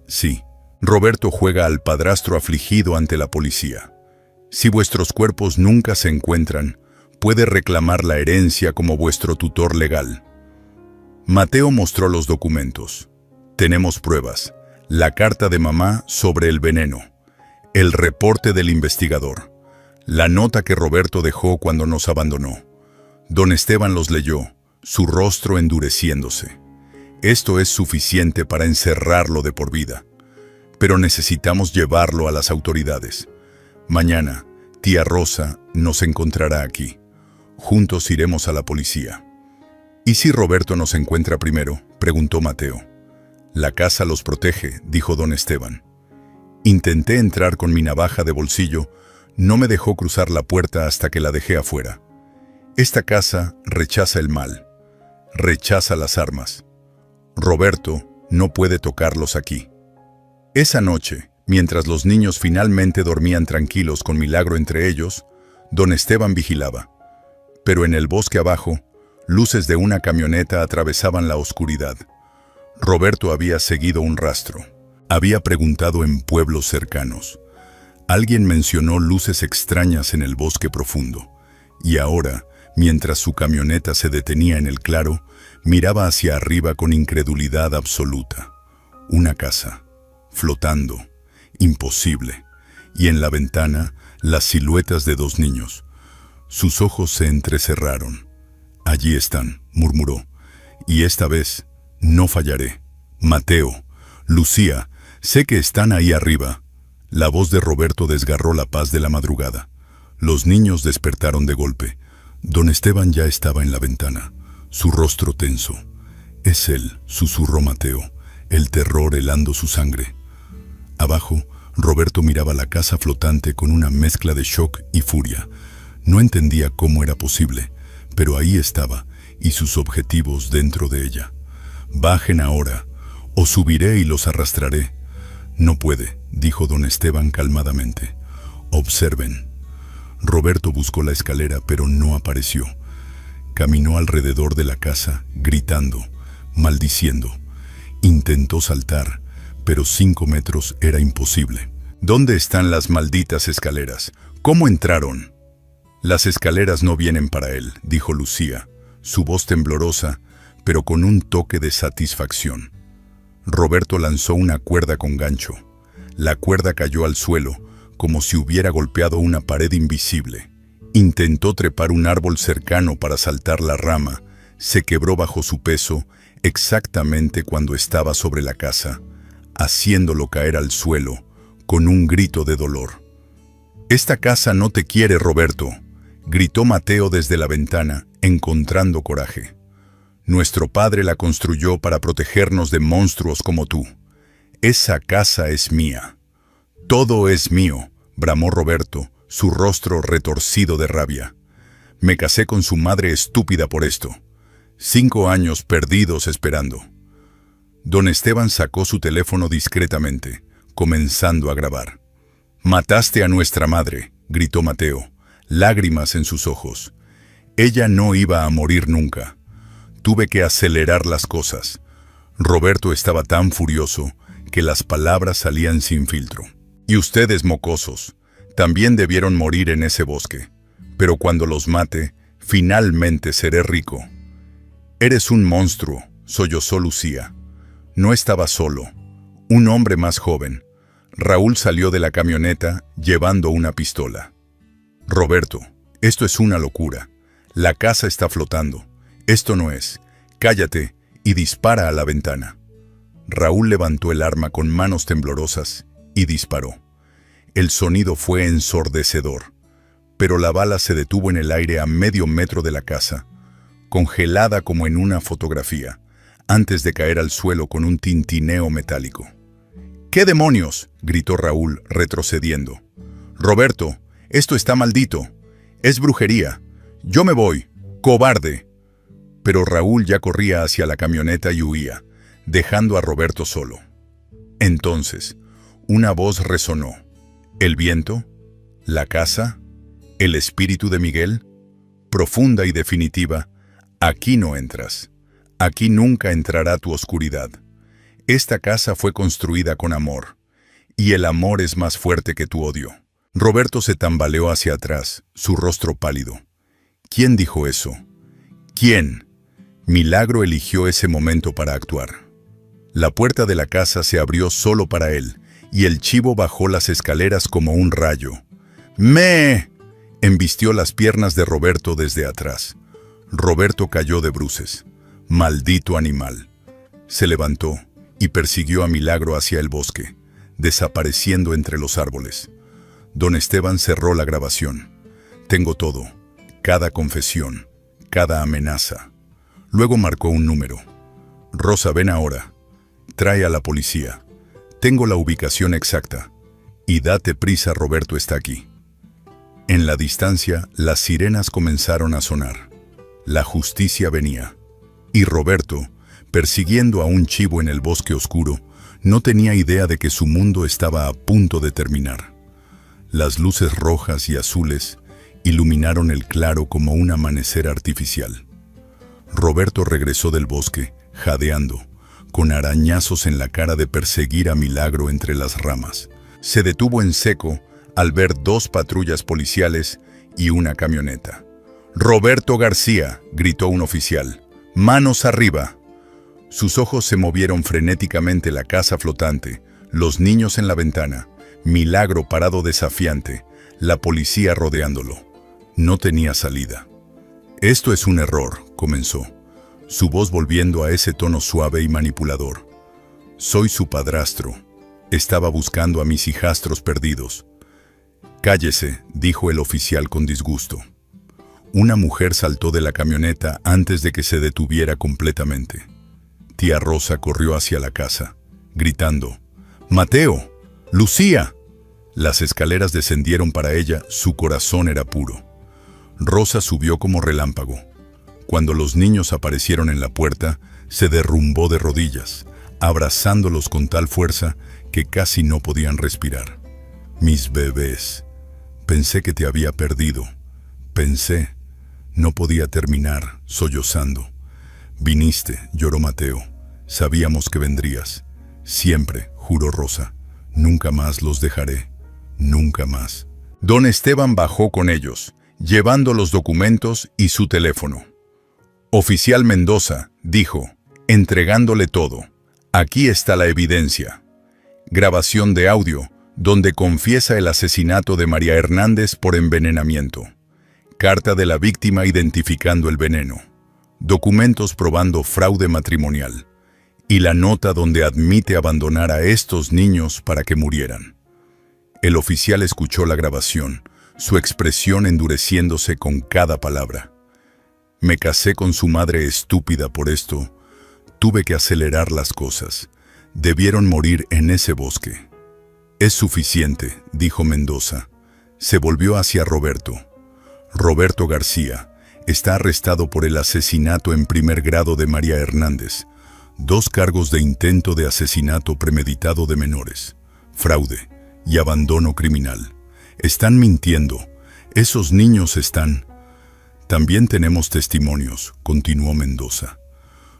Sí. Roberto juega al padrastro afligido ante la policía. Si vuestros cuerpos nunca se encuentran, puede reclamar la herencia como vuestro tutor legal. Mateo mostró los documentos. Tenemos pruebas. La carta de mamá sobre el veneno. El reporte del investigador. La nota que Roberto dejó cuando nos abandonó. Don Esteban los leyó, su rostro endureciéndose. Esto es suficiente para encerrarlo de por vida. Pero necesitamos llevarlo a las autoridades. Mañana, tía Rosa nos encontrará aquí. Juntos iremos a la policía. ¿Y si Roberto nos encuentra primero?, preguntó Mateo. La casa los protege, dijo don Esteban. Intenté entrar con mi navaja de bolsillo, no me dejó cruzar la puerta hasta que la dejé afuera. Esta casa rechaza el mal, rechaza las armas. Roberto no puede tocarlos aquí. Esa noche, mientras los niños finalmente dormían tranquilos con Milagro entre ellos, don Esteban vigilaba. Pero en el bosque abajo, luces de una camioneta atravesaban la oscuridad. Roberto había seguido un rastro. Había preguntado en pueblos cercanos. Alguien mencionó luces extrañas en el bosque profundo. Y ahora, mientras su camioneta se detenía en el claro, miraba hacia arriba con incredulidad absoluta. Una casa, flotando, imposible. Y en la ventana, las siluetas de 2 niños. Sus ojos se entrecerraron. Allí están, murmuró. Y esta vez, no fallaré. Mateo, Lucía, sé que están ahí arriba. La voz de Roberto desgarró la paz de la madrugada. Los niños despertaron de golpe. Don Esteban ya estaba en la ventana, su rostro tenso. Es él, susurró Mateo, el terror helando su sangre. Abajo, Roberto miraba la casa flotante con una mezcla de shock y furia. No entendía cómo era posible, pero ahí estaba, y sus objetivos dentro de ella. Bajen ahora, o subiré y los arrastraré. No puede, dijo don Esteban calmadamente. Observen. Roberto buscó la escalera, pero no apareció. Caminó alrededor de la casa, gritando, maldiciendo. Intentó saltar, pero 5 metros era imposible. ¿Dónde están las malditas escaleras? ¿Cómo entraron? Las escaleras no vienen para él, dijo Lucía, su voz temblorosa, pero con un toque de satisfacción. Roberto lanzó una cuerda con gancho. La cuerda cayó al suelo, como si hubiera golpeado una pared invisible. Intentó trepar un árbol cercano para saltar la rama. Se quebró bajo su peso exactamente cuando estaba sobre la casa, haciéndolo caer al suelo con un grito de dolor. «Esta casa no te quiere, Roberto», gritó Mateo desde la ventana, encontrando coraje. «Nuestro padre la construyó para protegernos de monstruos como tú. Esa casa es mía». «Todo es mío», bramó Roberto, su rostro retorcido de rabia. «Me casé con su madre estúpida por esto. 5 años perdidos esperando». Don Esteban sacó su teléfono discretamente, comenzando a grabar. «Mataste a nuestra madre», gritó Mateo, lágrimas en sus ojos. «Ella no iba a morir nunca. Tuve que acelerar las cosas». Roberto estaba tan furioso que las palabras salían sin filtro. «Y ustedes, mocosos, también debieron morir en ese bosque. Pero cuando los mate, finalmente seré rico». «Eres un monstruo», sollozó Lucía. No estaba solo. Un hombre más joven. Raúl salió de la camioneta llevando una pistola. «Roberto, esto es una locura. La casa está flotando. Esto no es. Cállate y dispara a la ventana». Raúl levantó el arma con manos temblorosas y disparó. El sonido fue ensordecedor, pero la bala se detuvo en el aire a medio metro de la casa, congelada como en una fotografía, antes de caer al suelo con un tintineo metálico. «¿Qué demonios?», gritó Raúl, retrocediendo. «Roberto, esto está maldito. Es brujería. Yo me voy. ¡Cobarde!». Pero Raúl ya corría hacia la camioneta y huía, dejando a Roberto solo. Entonces, una voz resonó. ¿El viento? ¿La casa? ¿El espíritu de Miguel? Profunda y definitiva: «Aquí no entras. Aquí nunca entrará tu oscuridad. Esta casa fue construida con amor, y el amor es más fuerte que tu odio». Roberto se tambaleó hacia atrás, su rostro pálido. ¿Quién dijo eso? ¿Quién? Milagro eligió ese momento para actuar. La puerta de la casa se abrió solo para él, y el chivo bajó las escaleras como un rayo. «¡Me!», embistió las piernas de Roberto desde atrás. Roberto cayó de bruces. «Maldito animal». Se levantó y persiguió a Milagro hacia el bosque, desapareciendo entre los árboles. Don Esteban cerró la grabación. «Tengo todo, cada confesión, cada amenaza». Luego marcó un número. «Rosa, ven ahora. Trae a la policía. Tengo la ubicación exacta. Y date prisa, Roberto está aquí». En la distancia, las sirenas comenzaron a sonar. La justicia venía. Y Roberto, persiguiendo a un chivo en el bosque oscuro, no tenía idea de que su mundo estaba a punto de terminar. Las luces rojas y azules iluminaron el claro como un amanecer artificial. Roberto regresó del bosque, jadeando, con arañazos en la cara de perseguir a Milagro entre las ramas. Se detuvo en seco al ver 2 patrullas policiales y una camioneta. «Roberto García», gritó un oficial. «Manos arriba». Sus ojos se movieron frenéticamente, la casa flotante, los niños en la ventana, Milagro parado desafiante, la policía rodeándolo. No tenía salida. «Esto es un error», comenzó, su voz volviendo a ese tono suave y manipulador. «Soy su padrastro. Estaba buscando a mis hijastros perdidos». «Cállese», dijo el oficial con disgusto. Una mujer saltó de la camioneta antes de que se detuviera completamente. Tía Rosa corrió hacia la casa, gritando: «¡Mateo! ¡Lucía!». Las escaleras descendieron para ella, su corazón era puro. Rosa subió como relámpago. Cuando los niños aparecieron en la puerta, se derrumbó de rodillas, abrazándolos con tal fuerza que casi no podían respirar. «Mis bebés, pensé que te había perdido. Pensé». No podía terminar, sollozando. «Viniste», lloró Mateo. «Sabíamos que vendrías. Siempre», juró Rosa. «Nunca más los dejaré. Nunca más». Don Esteban bajó con ellos, llevando los documentos y su teléfono. «Oficial Mendoza», dijo, entregándole todo. Aquí está la evidencia. Grabación de audio, donde confiesa el asesinato de María Hernández por envenenamiento. Carta de la víctima identificando el veneno. Documentos probando fraude matrimonial. Y la nota donde admite abandonar a estos niños para que murieran. El oficial escuchó la grabación, su expresión endureciéndose con cada palabra. Me casé con su madre estúpida por esto. Tuve que acelerar las cosas. Debieron morir en ese bosque. Es suficiente, dijo Mendoza. Se volvió hacia Roberto. Roberto García está arrestado por el asesinato en primer grado de María Hernández. 2 cargos de intento de asesinato premeditado de menores, fraude y abandono criminal. Están mintiendo. Esos niños están... También tenemos testimonios, continuó Mendoza.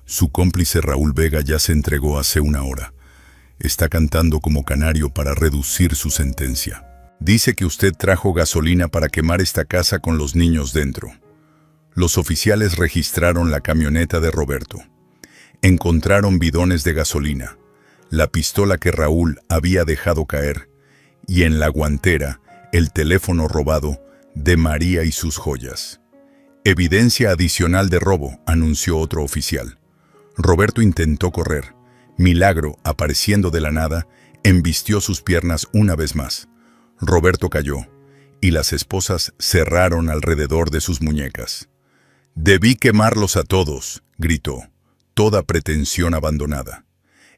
Su cómplice Raúl Vega ya se entregó hace 1 hora. Está cantando como canario para reducir su sentencia. Dice que usted trajo gasolina para quemar esta casa con los niños dentro. Los oficiales registraron la camioneta de Roberto. Encontraron bidones de gasolina, la pistola que Raúl había dejado caer y en la guantera el teléfono robado de María y sus joyas. Evidencia adicional de robo, anunció otro oficial. Roberto intentó correr. Milagro, apareciendo de la nada, embistió sus piernas una vez más. Roberto cayó, y las esposas cerraron alrededor de sus muñecas. «Debí quemarlos a todos», gritó, toda pretensión abandonada.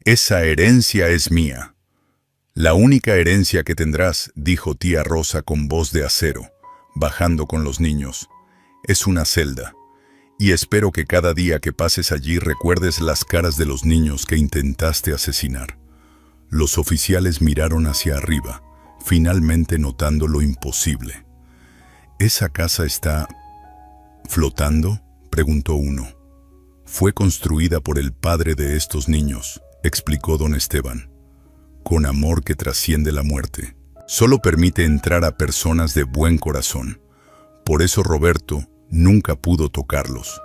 «Esa herencia es mía». «La única herencia que tendrás», dijo tía Rosa con voz de acero, bajando con los niños, «es una celda. Y espero que cada día que pases allí recuerdes las caras de los niños que intentaste asesinar». Los oficiales miraron hacia arriba, finalmente notando lo imposible. «¿Esa casa está flotando?», preguntó uno. «Fue construida por el padre de estos niños», explicó don Esteban, «con amor que trasciende la muerte. Solo permite entrar a personas de buen corazón. Por eso Roberto nunca pudo tocarlos».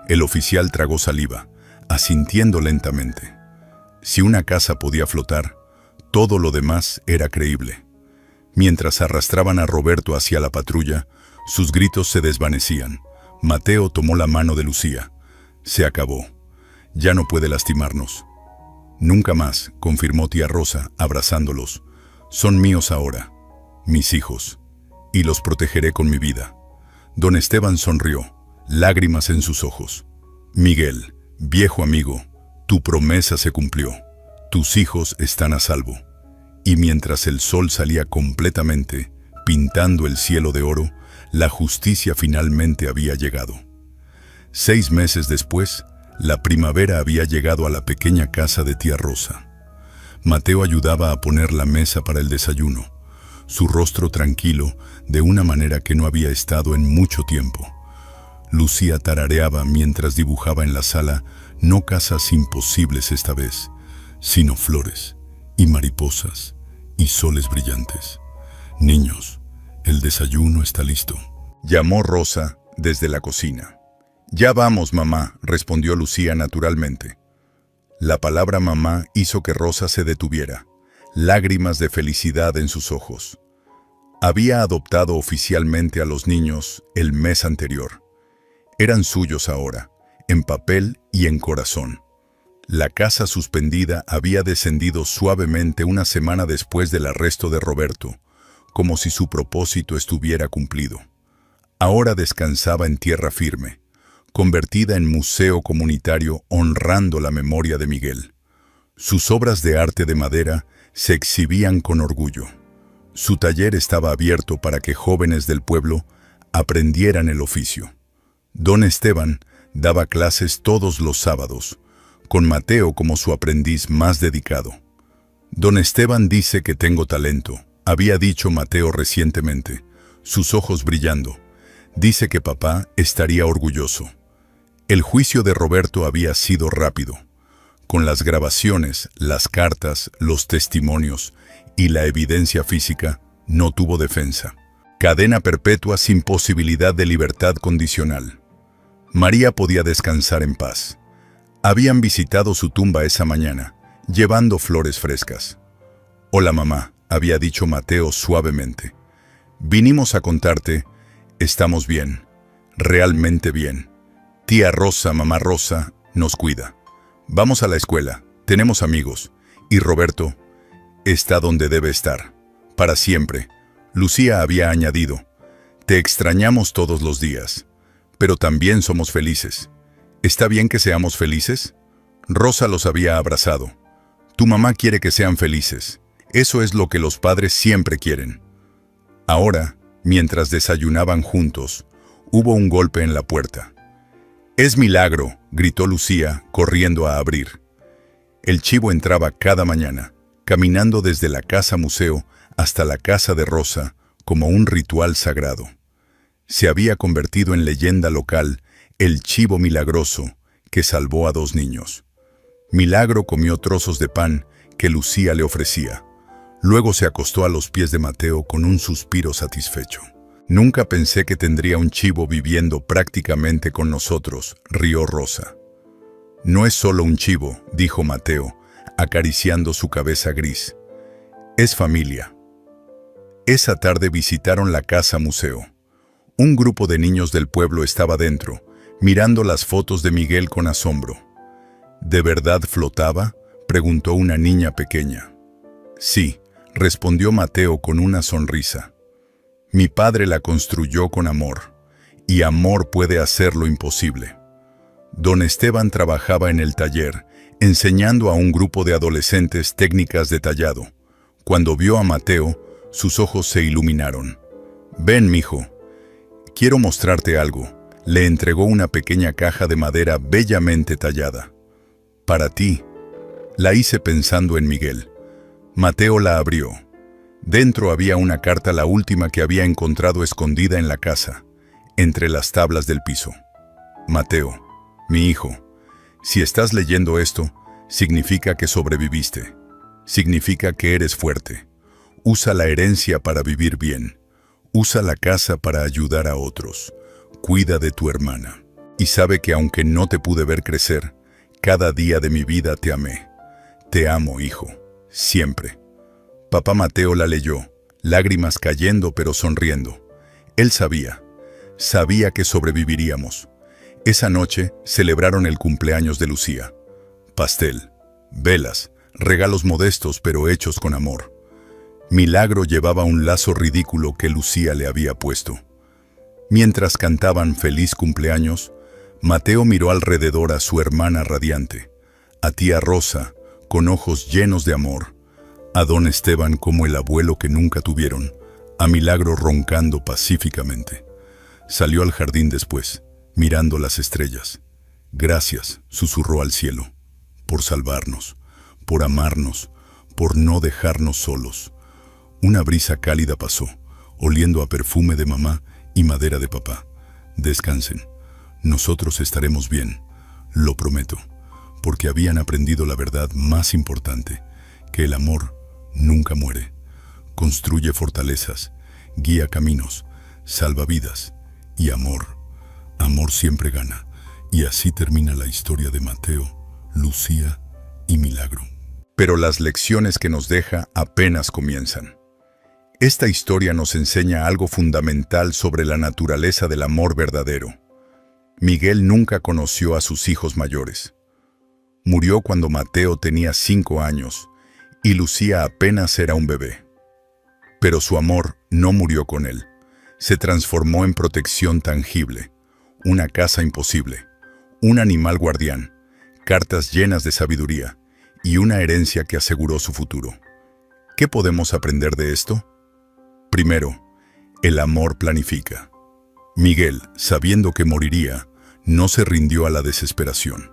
El oficial tragó saliva, asintiendo lentamente. Si una casa podía flotar, todo lo demás era creíble. Mientras arrastraban a Roberto hacia la patrulla, sus gritos se desvanecían. Mateo tomó la mano de Lucía. «Se acabó. Ya no puede lastimarnos». «Nunca más», confirmó tía Rosa, abrazándolos. «Son míos ahora, mis hijos, y los protegeré con mi vida». Don Esteban sonrió, lágrimas en sus ojos. «Miguel, viejo amigo, tu promesa se cumplió. Tus hijos están a salvo». Y mientras el sol salía completamente, pintando el cielo de oro, la justicia finalmente había llegado. 6 meses después, la primavera había llegado a la pequeña casa de tía Rosa. Mateo ayudaba a poner la mesa para el desayuno, su rostro tranquilo, de una manera que no había estado en mucho tiempo. Lucía tarareaba mientras dibujaba en la sala, no casas imposibles esta vez, sino flores y mariposas y soles brillantes. «Niños, el desayuno está listo», llamó Rosa desde la cocina. «Ya vamos, mamá», respondió Lucía naturalmente. La palabra mamá hizo que Rosa se detuviera, lágrimas de felicidad en sus ojos. Había adoptado oficialmente a los niños el mes anterior. Eran suyos ahora, en papel y en corazón. La casa suspendida había descendido suavemente una semana después del arresto de Roberto, como si su propósito estuviera cumplido. Ahora descansaba en tierra firme, convertida en museo comunitario honrando la memoria de Miguel. Sus obras de arte de madera se exhibían con orgullo. Su taller estaba abierto para que jóvenes del pueblo aprendieran el oficio. Don Esteban daba clases todos los sábados, con Mateo como su aprendiz más dedicado. «Don Esteban dice que tengo talento», había dicho Mateo recientemente, sus ojos brillando. «Dice que papá estaría orgulloso». El juicio de Roberto había sido rápido. Con las grabaciones, las cartas, los testimonios y la evidencia física, no tuvo defensa. Cadena perpetua sin posibilidad de libertad condicional. María podía descansar en paz. Habían visitado su tumba esa mañana llevando flores frescas. «Hola mamá», había dicho Mateo suavemente. «Vinimos a contarte, estamos bien, realmente bien. Tía Rosa, mamá Rosa, nos cuida. Vamos a la escuela, tenemos amigos, y Roberto está donde debe estar, para siempre». Lucía había añadido, «Te extrañamos todos los días, pero también somos felices. ¿Está bien que seamos felices?» Rosa los había abrazado. «Tu mamá quiere que sean felices. Eso es lo que los padres siempre quieren». Ahora, mientras desayunaban juntos, hubo un golpe en la puerta. «Es Milagro», gritó Lucía, corriendo a abrir. El chivo entraba cada mañana, caminando desde la casa museo hasta la casa de Rosa, como un ritual sagrado. Se había convertido en leyenda local el chivo milagroso que salvó a 2 niños. Milagro comió trozos de pan que Lucía le ofrecía. Luego se acostó a los pies de Mateo con un suspiro satisfecho. «Nunca pensé que tendría un chivo viviendo prácticamente con nosotros», rió Rosa. «No es solo un chivo», dijo Mateo, acariciando su cabeza gris. «Es familia». Esa tarde visitaron la casa museo. Un grupo de niños del pueblo estaba dentro, mirando las fotos de Miguel con asombro. «¿De verdad flotaba?», preguntó una niña pequeña. «Sí», respondió Mateo con una sonrisa. «Mi padre la construyó con amor, y amor puede hacer lo imposible». Don Esteban trabajaba en el taller, enseñando a un grupo de adolescentes técnicas de tallado. Cuando vio a Mateo, sus ojos se iluminaron. «Ven, mijo. Quiero mostrarte algo». Le entregó una pequeña caja de madera bellamente tallada. «Para ti». La hice pensando en Miguel. Mateo la abrió. Dentro había una carta, la última que había encontrado escondida en la casa, entre las tablas del piso. «Mateo, mi hijo, si estás leyendo esto, significa que sobreviviste. Significa que eres fuerte. Usa la herencia para vivir bien. Usa la casa para ayudar a otros. Cuida de tu hermana. Y sabe que aunque no te pude ver crecer, cada día de mi vida te amé. Te amo, hijo. Siempre». Papá Mateo la leyó, lágrimas cayendo pero sonriendo. Él sabía que sobreviviríamos. Esa noche celebraron el cumpleaños de Lucía. Pastel, velas, regalos modestos pero hechos con amor. Milagro llevaba un lazo ridículo que Lucía le había puesto. Mientras cantaban feliz cumpleaños, Mateo miró alrededor a su hermana radiante, a tía Rosa, con ojos llenos de amor, a don Esteban como el abuelo que nunca tuvieron, a Milagro roncando pacíficamente. Salió al jardín después, mirando las estrellas. «Gracias», susurró al cielo, «por salvarnos, por amarnos, por no dejarnos solos». Una brisa cálida pasó, oliendo a perfume de mamá y madera de papá. «Descansen. Nosotros estaremos bien, lo prometo», porque habían aprendido la verdad más importante, que el amor nunca muere. Construye fortalezas, guía caminos, salva vidas, y amor siempre gana. Y así termina la historia de Mateo, Lucía y Milagro. Pero las lecciones que nos deja apenas comienzan. Esta historia nos enseña algo fundamental sobre la naturaleza del amor verdadero. Miguel nunca conoció a sus hijos mayores. Murió cuando Mateo tenía 5 años y Lucía apenas era un bebé. Pero su amor no murió con él. Se transformó en protección tangible, una casa imposible, un animal guardián, cartas llenas de sabiduría y una herencia que aseguró su futuro. ¿Qué podemos aprender de esto? Primero, el amor planifica. Miguel, sabiendo que moriría, no se rindió a la desesperación.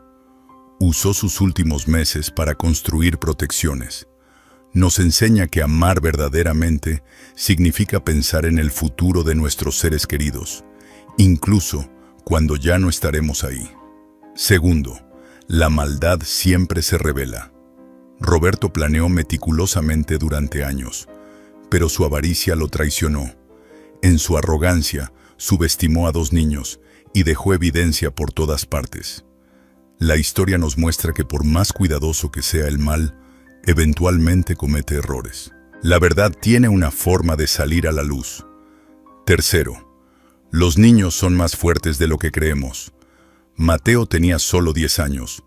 Usó sus últimos meses para construir protecciones. Nos enseña que amar verdaderamente significa pensar en el futuro de nuestros seres queridos, incluso cuando ya no estaremos ahí. Segundo, la maldad siempre se revela. Roberto planeó meticulosamente durante años, pero su avaricia lo traicionó. En su arrogancia, subestimó a 2 niños y dejó evidencia por todas partes. La historia nos muestra que por más cuidadoso que sea el mal, Eventualmente comete errores. La verdad tiene una forma de salir a la luz. Tercero, los niños son más fuertes de lo que creemos. Mateo tenía solo 10 años,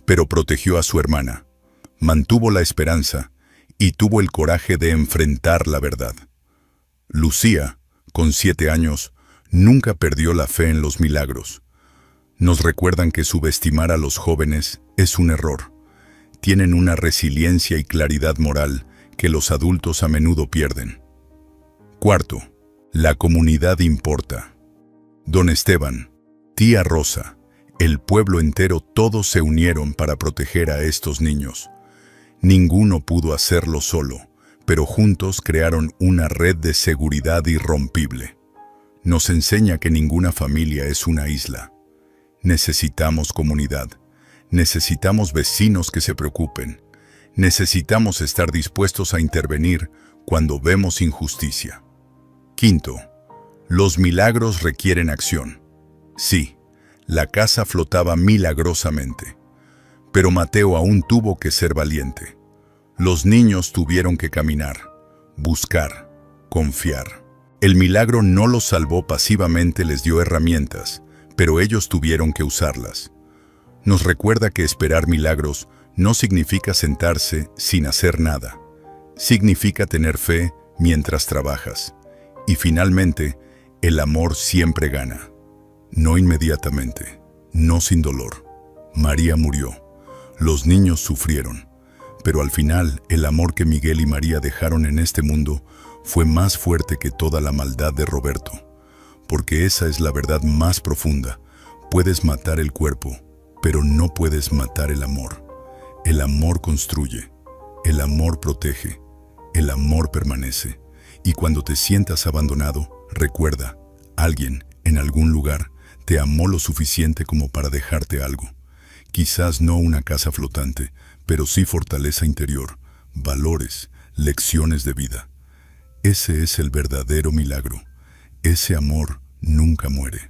pero protegió a su hermana, mantuvo la esperanza y tuvo el coraje de enfrentar la verdad. Lucía, con 7 años, nunca perdió la fe en los milagros. Nos recuerdan que subestimar a los jóvenes es un error. Tienen una resiliencia y claridad moral que los adultos a menudo pierden. Cuarto, la comunidad importa. Don Esteban, tía Rosa, el pueblo entero, todos se unieron para proteger a estos niños. Ninguno pudo hacerlo solo, pero juntos crearon una red de seguridad irrompible. Nos enseña que ninguna familia es una isla. Necesitamos comunidad. Necesitamos vecinos que se preocupen. Necesitamos estar dispuestos a intervenir cuando vemos injusticia. Quinto, los milagros requieren acción. Sí, la casa flotaba milagrosamente, pero Mateo aún tuvo que ser valiente. Los niños tuvieron que caminar, buscar, confiar. El milagro no los salvó pasivamente, les dio herramientas, pero ellos tuvieron que usarlas. Nos recuerda que esperar milagros no significa sentarse sin hacer nada. Significa tener fe mientras trabajas. Y finalmente, el amor siempre gana. No inmediatamente, no sin dolor. María murió. Los niños sufrieron. Pero al final, el amor que Miguel y María dejaron en este mundo fue más fuerte que toda la maldad de Roberto. Porque esa es la verdad más profunda. Puedes matar el cuerpo, pero no puedes matar el amor. El amor construye, el amor protege, el amor permanece. Y cuando te sientas abandonado, recuerda, alguien, en algún lugar, te amó lo suficiente como para dejarte algo. Quizás no una casa flotante, pero sí fortaleza interior, valores, lecciones de vida. Ese es el verdadero milagro. Ese amor nunca muere.